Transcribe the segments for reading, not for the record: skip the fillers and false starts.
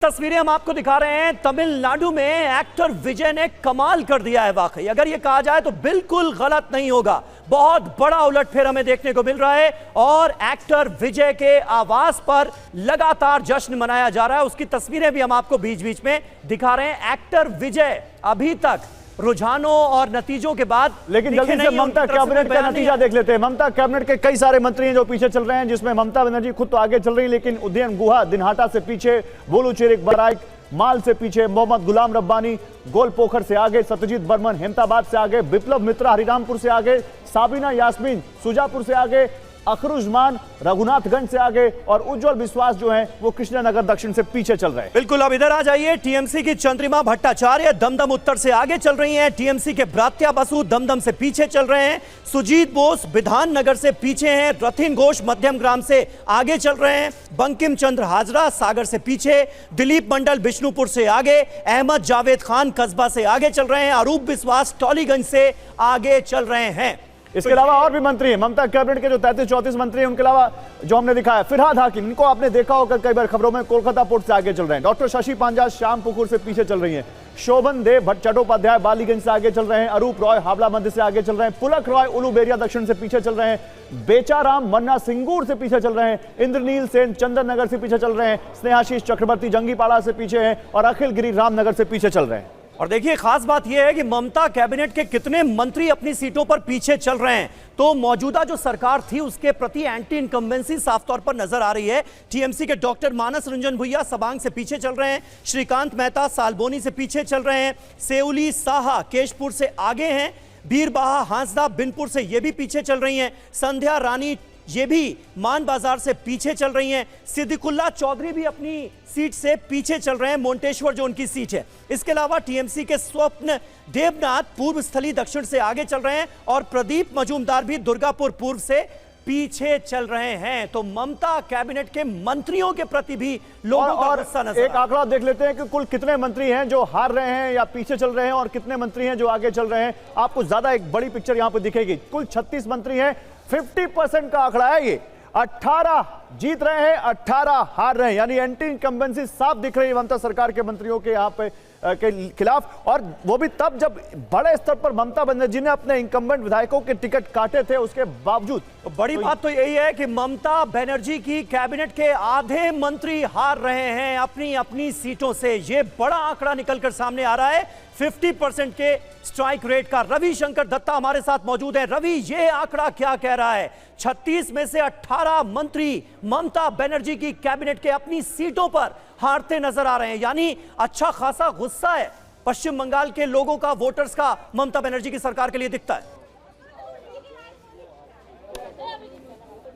तस्वीरें हम आपको दिखा रहे हैं। तमिलनाडु में एक्टर विजय ने कमाल कर दिया है। वाकई अगर ये कहा जाए तो बिल्कुल गलत नहीं होगा। बहुत बड़ा उलटफेर हमें देखने को मिल रहा है और एक्टर विजय के आवास पर लगातार जश्न मनाया जा रहा है। उसकी तस्वीरें भी हम आपको बीच बीच में दिखा रहे हैं। एक्टर विजय अभी तक रुझानों और नतीजों के बाद, लेकिन जल्दी से ममता कैबिनेट का नतीजा देख लेते हैं। ममता कैबिनेट के कई सारे मंत्री हैं जो पीछे चल रहे हैं, जिसमें ममता बनर्जी खुद तो आगे चल रही है, लेकिन उदयन गुहा दिनहाटा से पीछे, बोलू चिरिक बराइक माल से पीछे, मोहम्मद गुलाम रब्बानी गोलपोखर से आगे, सत्यजीत बर्मन हेमताबाद से आगे, विप्लव मित्रा हरिरामपुर से आगे, साबिना यास्मीन सुजापुर से आगे, अखरुजमान रघुनाथगंज से आगे और उज्जवल विश्वास जो है वो कृष्णनगर दक्षिण से पीछे चल रहे हैं। बिल्कुल, अब इधर आ जाइए। टीएमसी की चंद्रिमा भट्टाचार्य दमदम उत्तर से आगे चल रही हैं। टीएमसी के ब्रात्या बसु दमदम से पीछे चल रहे हैं। सुजीत बोस विधान नगर से पीछे हैं। रथिन घोष मध्यम ग्राम से आगे चल रहे हैं। बंकिम चंद्र हाजरा सागर से पीछे। दिलीप मंडल बिष्णुपुर से आगे। अहमद जावेद खान कस्बा से आगे चल रहे हैं। अरूप विश्वास टॉलीगंज से आगे चल रहे हैं। इसके अलावा और भी मंत्री हैं। ममता कैबिनेट के जो 33-34 मंत्री हैं, उनके अलावा जो हमने दिखाया फिरहाद हाकिम, इनको आपने देखा होगा कई बार खबरों में, कोलकाता पोर्ट से आगे चल रहे हैं। डॉक्टर शशि पांजा श्यामपुकुर से पीछे चल रही हैं। शोभन देव चट्टोपाध्याय बालीगंज से आगे चल रहे हैं। अरूप रॉय हावड़ा मध्य से आगे चल रहे हैं। पुलक रॉय उलूबेरिया दक्षिण से पीछे चल रहे हैं। बेचाराम मन्ना सिंगूर से पीछे चल रहे हैं। इंद्रनील सेन चंदन नगर से पीछे चल रहे हैं। स्नेहाशीष चक्रवर्ती जंगीपाड़ा से पीछे हैं और अखिल गिरी रामनगर से पीछे चल रहे हैं। और देखिए, खास बात यह है कि ममता कैबिनेट के कितने मंत्री अपनी सीटों पर पीछे चल रहे हैं। तो मौजूदा जो सरकार थी उसके प्रति एंटी इनकम्बेंसी साफ तौर पर नजर आ रही है। टीएमसी के डॉक्टर मानस रंजन भुइया सबांग से पीछे चल रहे हैं। श्रीकांत मेहता सालबोनी से पीछे चल रहे हैं। सेउली साहा केशपुर से आगे हैं। बीरबाहा हांसदा बिनपुर से ये भी पीछे चल रही हैं। संध्या रानी ये भी मान बाजार से पीछे चल रही हैं। सिद्दीकुल्ला चौधरी भी अपनी सीट से पीछे चल रहे हैं, मोंटेश्वर जो उनकी सीट है। इसके अलावा टीएमसी के स्वप्न देवनाथ पूर्व स्थली दक्षिण से आगे चल रहे हैं और प्रदीप मजूमदार भी दुर्गापुर पूर्व से पीछे चल रहे हैं। तो ममता कैबिनेट के मंत्रियों के प्रति भी लोगों का गुस्सा नजर एक आंकड़ा देख लेते हैं कि कुल कितने मंत्री हैं जो हार रहे हैं या पीछे चल रहे हैं और कितने मंत्री हैं जो आगे चल रहे हैं। आपको ज्यादा एक बड़ी पिक्चर यहां पर दिखेगी। कुल 36 मंत्री हैं। 50% का आंकड़ा है ये। 18 जीत रहे हैं, 18 हार रहे हैं, यानी एंटी इनकम्बेंसी साफ दिख रही है ममता सरकार के मंत्रियों के यहां पे के खिलाफ। और वो भी तब जब बड़े स्तर पर ममता बनर्जी ने अपने इंकम्बेंट विधायकों के टिकट काटे थे, उसके बावजूद। तो बड़ी बात तो यही है कि ममता बनर्जी की कैबिनेट के आधे मंत्री हार रहे हैं अपनी अपनी सीटों से। ये बड़ा आंकड़ा निकलकर सामने आ रहा है 50% के स्ट्राइक रेट का। रविशंकर दत्ता हमारे साथ मौजूद है। रवि, ये आंकड़ा क्या कह रहा है? 36 में से 18 मंत्री ममता बनर्जी की कैबिनेट के अपनी सीटों पर हारते नजर आ रहे हैं, यानी अच्छा खासा गुस्सा है पश्चिम बंगाल के लोगों का, वोटर्स का ममता बनर्जी की सरकार के लिए दिखता है।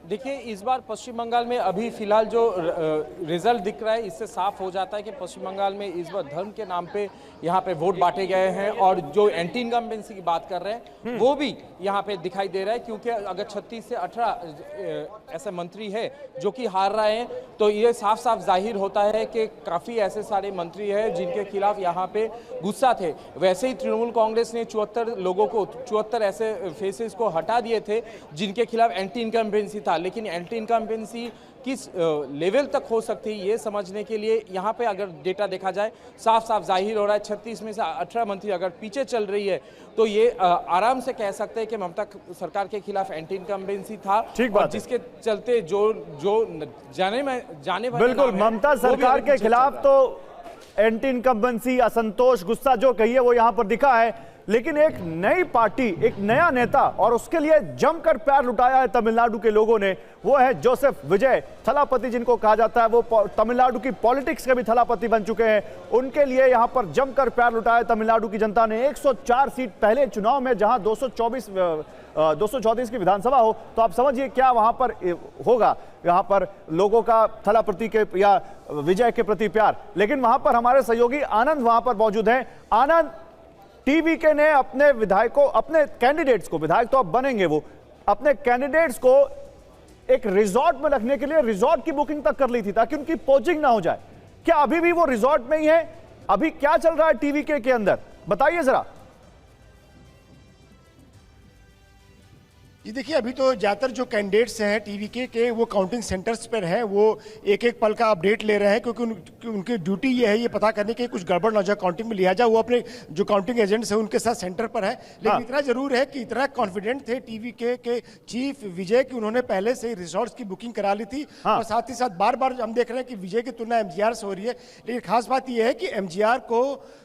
देखिए, इस बार पश्चिम बंगाल में अभी फिलहाल जो रिजल्ट दिख रहा है, इससे साफ हो जाता है कि पश्चिम बंगाल में इस बार धर्म के नाम पे यहाँ पे वोट बांटे गए हैं और जो एंटी इनकम्बेंसी की बात कर रहे हैं वो भी यहाँ पे दिखाई दे रहा है। क्योंकि अगर 36 से 18 ऐसे मंत्री है जो कि हार रहे हैं, तो ये साफ साफ जाहिर होता है कि काफ़ी ऐसे सारे मंत्री हैं जिनके खिलाफ यहाँ पे गुस्सा थे। वैसे ही तृणमूल कांग्रेस ने 74 लोगों को, 74 ऐसे फेसेस को हटा दिए थे जिनके खिलाफ एंटी इनकम्बेंसी था। लेकिन एंटी इनकम्बेंसी किस लेवल तक हो सकती है ये समझने के लिए यहाँ पे अगर डेटा देखा जाए, साफ साफ जाहिर हो रहा है 36 में से 18 मंत्री अगर पीछे चल रही है, तो ये आराम से कह सकते हैं कि ममता सरकार के खिलाफ एंटी इनकम्बेंसी था। और जिसके चलते जो जाने बिल्कुल ममता सरकार के खिलाफ तो एंटी इनकम्बेंसी, असंतोष, गुस्सा जो कहिए वो यहां पर दिखा है। लेकिन एक नई पार्टी, एक नया नेता, और उसके लिए जमकर प्यार लुटाया है तमिलनाडु के लोगों ने, वो है जोसेफ विजय थलापति, जिनको कहा जाता है। वो तमिलनाडु की पॉलिटिक्स के भी थलापति बन चुके हैं। उनके लिए यहां पर जमकर प्यार लुटाया तमिलनाडु की जनता ने। 104 सीट पहले चुनाव में, जहां 234 की विधानसभा हो, तो आप समझिए क्या वहां पर होगा, यहां पर लोगों का थलापति के या विजय के प्रति प्यार। लेकिन वहां पर हमारे सहयोगी आनंद वहां पर मौजूद हैं। आनंद, टीवीके ने अपने विधायकों, अपने कैंडिडेट्स को, विधायक तो अब बनेंगे वो, अपने कैंडिडेट्स को एक रिजॉर्ट में रखने के लिए रिजॉर्ट की बुकिंग तक कर ली थी ताकि उनकी पोचिंग ना हो जाए। क्या अभी भी वो रिजॉर्ट में ही है? अभी क्या चल रहा है टीवीके के अंदर, बताइए जरा। जी देखिए, अभी तो ज़्यादातर जो कैंडिडेट्स हैं टीवीके के वो काउंटिंग सेंटर्स पर हैं, वो एक एक पल का अपडेट ले रहे हैं, क्योंकि उनकी ड्यूटी ये है ये पता करने की कुछ गड़बड़ ना जाए काउंटिंग में, लिहाजा वो अपने जो काउंटिंग एजेंट्स हैं उनके साथ सेंटर पर है। लेकिन इतना जरूर है कि इतना कॉन्फिडेंट थे टीवीके के चीफ विजय कि उन्होंने पहले से ही रिजॉर्ट्स की बुकिंग करा ली थी। और साथ ही साथ बार बार हम देख रहे हैं कि विजय की तुलना एमजीआर से हो रही है। लेकिन खास बात यह है कि एमजीआर को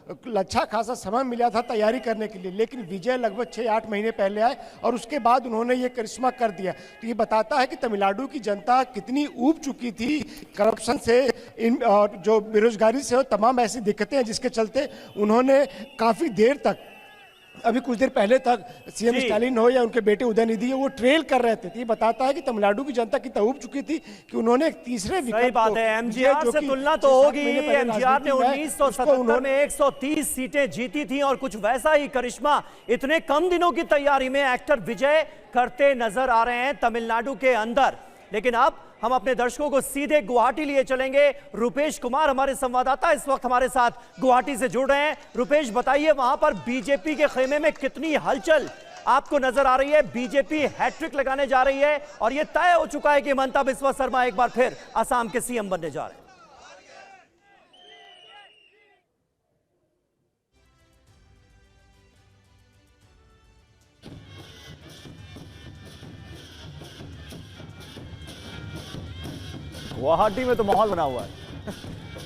अच्छा खासा समय मिला था तैयारी करने के लिए, लेकिन विजय लगभग 6-8 महीने पहले आए और उसके बाद उन्होंने ये करिश्मा कर दिया। तो ये बताता है कि तमिलनाडु की जनता कितनी ऊब चुकी थी करप्शन से, और जो बेरोजगारी से, और तमाम ऐसी दिक्कतें हैं जिसके चलते उन्होंने काफ़ी देर तक, अभी कुछ देर पहले तक सीएम स्टालिन हो या उनके बेटे उदयनिधि हो, वो ट्रेल कर रहे थे। ये बताता है कि तमिलनाडु की जनता कितना ऊब चुकी थी कि उन्होंने एक तीसरे विकल्प, सही बात है, एमजीआर से तुलना तो होगी। एमजीआर ने 1977 में 130 सीटें जीती थी और कुछ वैसा ही करिश्मा इतने कम दिनों की तैयारी में एक्टर विजय करते नजर आ रहे हैं तमिलनाडु के अंदर। लेकिन अब हम अपने दर्शकों को सीधे गुवाहाटी लिए चलेंगे। रुपेश कुमार हमारे संवाददाता इस वक्त हमारे साथ गुवाहाटी से जुड़ रहे हैं। रुपेश, बताइए वहां पर बीजेपी के खेमे में कितनी हलचल आपको नजर आ रही है? बीजेपी हैट्रिक लगाने जा रही है और यह तय हो चुका है कि हिमंता बिस्वा शर्मा एक बार फिर असम के सीएम बनने जा रहे हैं। गुवाहाटी में तो माहौल बना हुआ है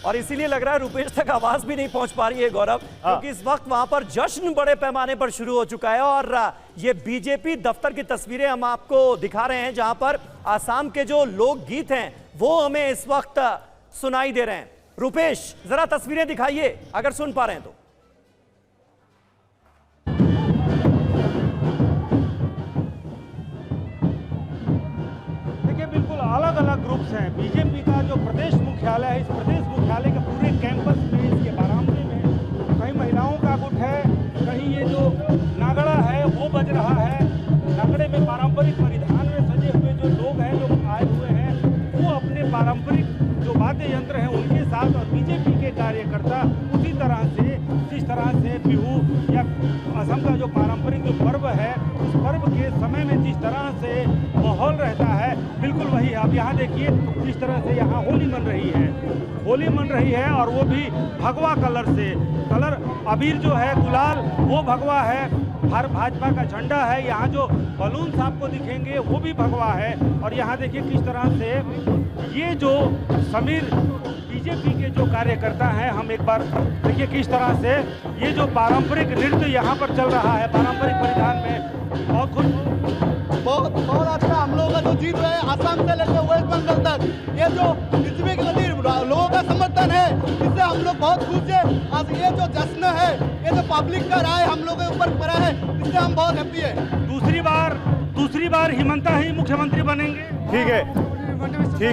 और इसीलिए लग रहा है रुपेश तक आवाज भी नहीं पहुंच पा रही है गौरव, क्योंकि इस वक्त वहां पर जश्न बड़े पैमाने पर शुरू हो चुका है। और ये बीजेपी दफ्तर की तस्वीरें हम आपको दिखा रहे हैं, जहां पर आसाम के जो लोकगीत हैं वो हमें इस वक्त सुनाई दे रहे हैं। रुपेश, जरा तस्वीरें दिखाइए अगर सुन पा रहे हैं तो। बिल्कुल अलग अलग ग्रुप्स हैं। बीजेपी का जो प्रदेश मुख्यालय है, इस प्रदेश मुख्यालय के पूरे कैंपस में, इसके बरामदे में कहीं महिलाओं का गुट है, कहीं ये जो नागड़ा है वो बज रहा है। नागड़े में पारंपरिक परिधान में सजे हुए जो लोग हैं, जो आए हुए हैं, वो अपने पारंपरिक जो वाद्य यंत्र हैं उनके साथ, और बीजेपी के कार्यकर्ता उसी तरह से, जिस तरह से बिहू या असम का जो पारंपरिक जो पर्व है, उस पर्व के समय में जिस तरह से माहौल रहता है, बिल्कुल वही है। अब यहाँ देखिए जिस तरह से यहाँ होली मन रही है, होली मन रही है, और वो भी भगवा कलर से। कलर अबीर जो है, गुलाल, वो भगवा है। हर भाजपा का झंडा है। यहाँ जो बलून्स आपको दिखेंगे वो भी भगवा है। और यहाँ देखिए किस तरह से ये जो समीर बीजेपी के जो कार्यकर्ता हैं, हम एक बार देखिए किस तरह से ये जो पारंपरिक नृत्य यहाँ पर चल रहा है, पारंपरिक परिधान में, बहुत अच्छा हम लोगों का जो जीत रहे हैं आसाम से लेकर वेस्ट बंगाल तक, ये जो बीजेपी के प्रति लोगों का समर्थन है, इससे हम लोग बहुत खुश हैं। आज ये जो जश्न है, ये जो पब्लिक का राय हम लोगों के ऊपर पड़ा है, इससे हम बहुत हैप्पी है। दूसरी बार हिमंता ही मुख्यमंत्री बनेंगे। ठीक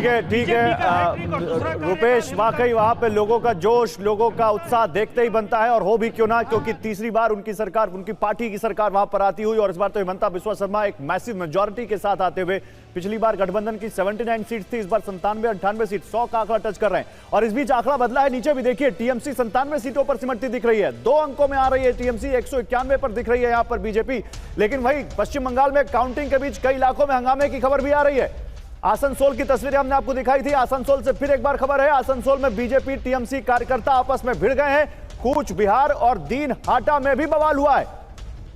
है, ठीक है रुपेश, वाकई वहां पे लोगों का जोश, लोगों का उत्साह देखते ही बनता है, और हो भी क्यों ना, क्योंकि तीसरी बार उनकी सरकार, उनकी पार्टी की सरकार वहां पर आती हुई, और इस बार तो हिमंता बिस्वा शर्मा एक मैसिव मेजॉरिटी के साथ आते हुए, पिछली बार गठबंधन की 79 सीट थी, इस बार 97-98 सीट, 100 का आंकड़ा टच कर रहे हैं। और इस बीच आंकड़ा बदला है, नीचे भी देखिए टीएमसी 97 सीटों पर सिमटती दिख रही है, 2 अंकों में आ रही है टीएमसी, 191 पर दिख रही है यहां पर बीजेपी। लेकिन वही पश्चिम बंगाल में काउंटिंग के बीच कई इलाकों में हंगामे की खबर भी आ रही है। आसनसोल की तस्वीरें हमने आपको दिखाई थी, आसनसोल से फिर एक बार खबर है, आसनसोल में बीजेपी टीएमसी कार्यकर्ता आपस में भिड़ गए हैं। कूच बिहार और दीनहाटा में भी बवाल हुआ है।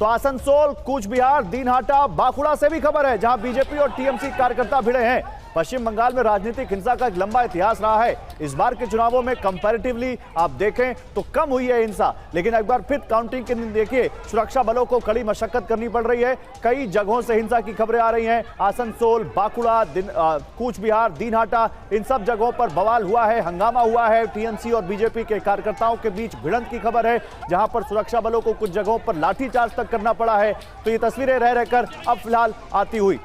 तो आसनसोल, कूच बिहार, दीनहाटा, बांकुड़ा से भी खबर है, जहां बीजेपी और टीएमसी कार्यकर्ता भिड़े हैं। पश्चिम बंगाल में राजनीतिक हिंसा का एक लंबा इतिहास रहा है। इस बार के चुनावों में कंपैरेटिवली आप देखें तो कम हुई है हिंसा, लेकिन एक बार फिर काउंटिंग के दिन देखिए सुरक्षा बलों को कड़ी मशक्कत करनी पड़ रही है। कई जगहों से हिंसा की खबरें आ रही हैं। आसनसोल, बांकुड़ा, कूच बिहार, दीनहाटा, इन सब जगहों पर बवाल हुआ है, हंगामा हुआ है। टीएमसी और बीजेपी के कार्यकर्ताओं के बीच भिड़ंत की खबर है, जहां पर सुरक्षा बलों को कुछ जगहों पर लाठीचार्ज तक करना पड़ा है। तो ये तस्वीरें रह रहकर अब फिलहाल आती हुई